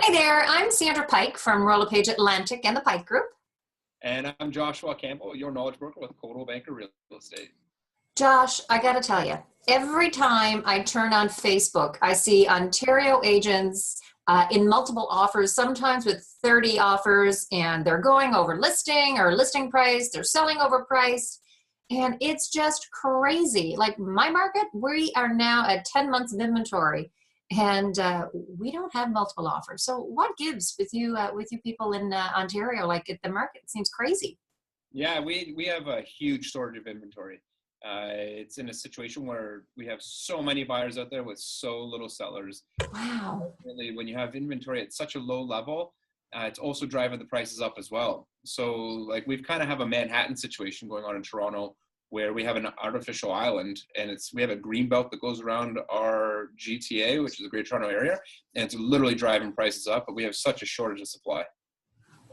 Hey there, I'm Sandra Pike from Royal LePage Atlantic and the Pike Group. And I'm Joshua Campbell, your knowledge broker with Coldwell Banker Real Estate. Josh, I got to tell you, every time I turn on Facebook, I see Ontario agents in multiple offers, sometimes with 30 offers, and they're going over listing or listing price, they're selling over price, and it's just crazy. Like my market, we are now at 10 months of inventory, and we don't have multiple offers. So what gives with you people in Ontario? Like the market seems crazy. Yeah, we have a huge shortage of inventory. It's in a situation where we have so many buyers out there with so little sellers. Wow. Really, when you have inventory at such a low level, it's also driving the prices up as well. So like we've kind of have a Manhattan situation going on in Toronto where we have an artificial island, and we have a green belt that goes around our GTA, which is the Greater Toronto Area, and it's literally driving prices up, but we have such a shortage of supply.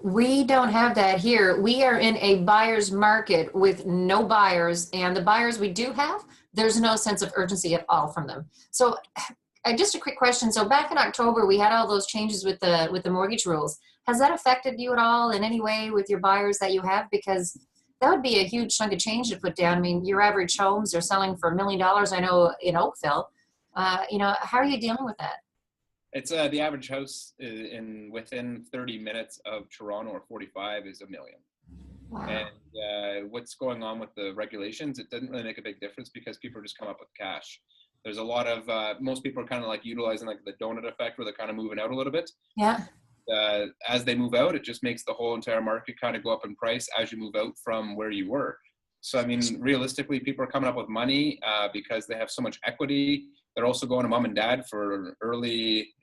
We don't have that here. We are in a buyer's market with no buyers, and the buyers we do have, there's no sense of urgency at all from them. So just a quick question. So back in October, we had all those changes with the mortgage rules. Has that affected you at all in any way with your buyers that you have? Because that would be a huge chunk of change to put down. I mean, your average homes are selling for $1 million, I know, in Oakville. How are you dealing with that? It's the average house within 30 minutes of Toronto or 45 is $1 million. Wow. And what's going on with the regulations, it doesn't really make a big difference because people just come up with cash. There's a lot of, most people are kind of like utilizing like the donut effect where they're kind of moving out a little bit. Yeah. As they move out, it just makes the whole entire market kind of go up in price as you move out from where you were. So, I mean, realistically, people are coming up with money because they have so much equity. They're also going to mom and dad for early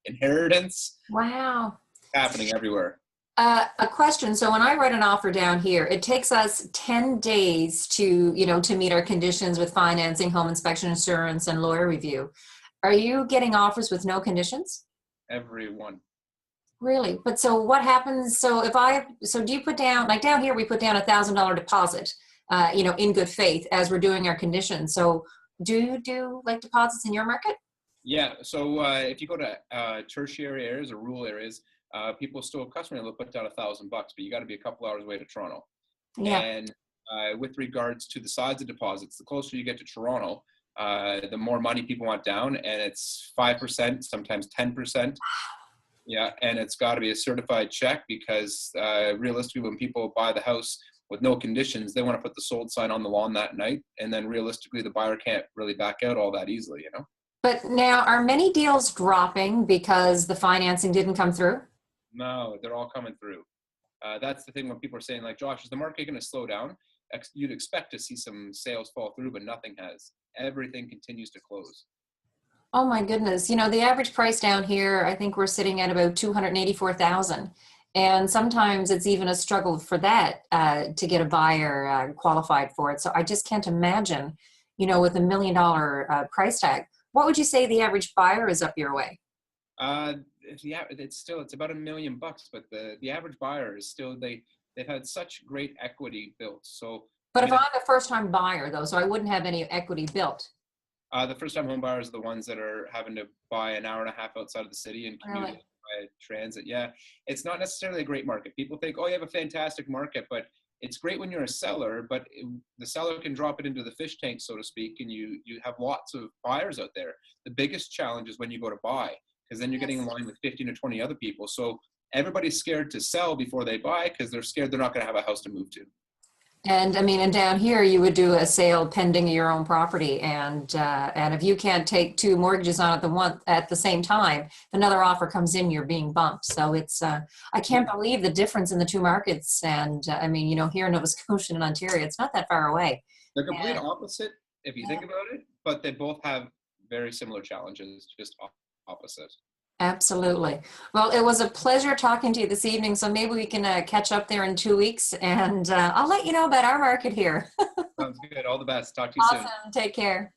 inheritance. Wow. Happening everywhere. A question. So when I write an offer down here, it takes us 10 days to meet our conditions with financing, home inspection, insurance, and lawyer review. Are you getting offers with no conditions? Everyone. Really? But so what happens? So do you put down, like down here, we put down $1,000 deposit, in good faith as we're doing our conditions. So do you do like deposits in your market? Yeah. So if you go to tertiary areas or rural areas, people still they'll put down $1,000, but you got to be a couple hours away to Toronto. Yeah. And with regards to the size of deposits, the closer you get to Toronto, the more money people want down, and it's 5%, sometimes 10%. Yeah, and it's got to be a certified check because realistically, when people buy the house with no conditions, they want to put the sold sign on the lawn that night, and then realistically, the buyer can't really back out all that easily, But now, are many deals dropping because the financing didn't come through? No, they're all coming through. That's the thing when people are saying, like, Josh, is the market going to slow down? You'd expect to see some sales fall through, but nothing has. Everything continues to close. Oh my goodness. The average price down here, I think we're sitting at about 284,000. And sometimes it's even a struggle for that to get a buyer qualified for it. So I just can't imagine, with $1 million price tag. What would you say the average buyer is up your way? Yeah, it's about $1 million, but the average buyer is still, they've had such great equity built. So, but if I'm a first-time buyer though, so I wouldn't have any equity built. The first-time home buyers are the ones that are having to buy an hour and a half outside of the city and commute by transit. Yeah, it's not necessarily a great market. People think, oh, you have a fantastic market, but it's great when you're a seller, but the seller can drop it into the fish tank, so to speak, and you have lots of buyers out there. The biggest challenge is when you go to buy, because then you're getting in line with 15 or 20 other people. So everybody's scared to sell before they buy because they're scared they're not going to have a house to move to. And I mean, and down here you would do a sale pending your own property, and if you can't take two mortgages on at the same time, if another offer comes in, you're being bumped. So it's I can't believe the difference in the two markets. And I mean, here in Nova Scotia and Ontario, it's not that far away. They're complete opposite if you think about it, but they both have very similar challenges, just opposite. Absolutely. Well, it was a pleasure talking to you this evening. So maybe we can catch up there in 2 weeks, and I'll let you know about our market here. Sounds good. All the best. Talk to you soon. Awesome. Take care.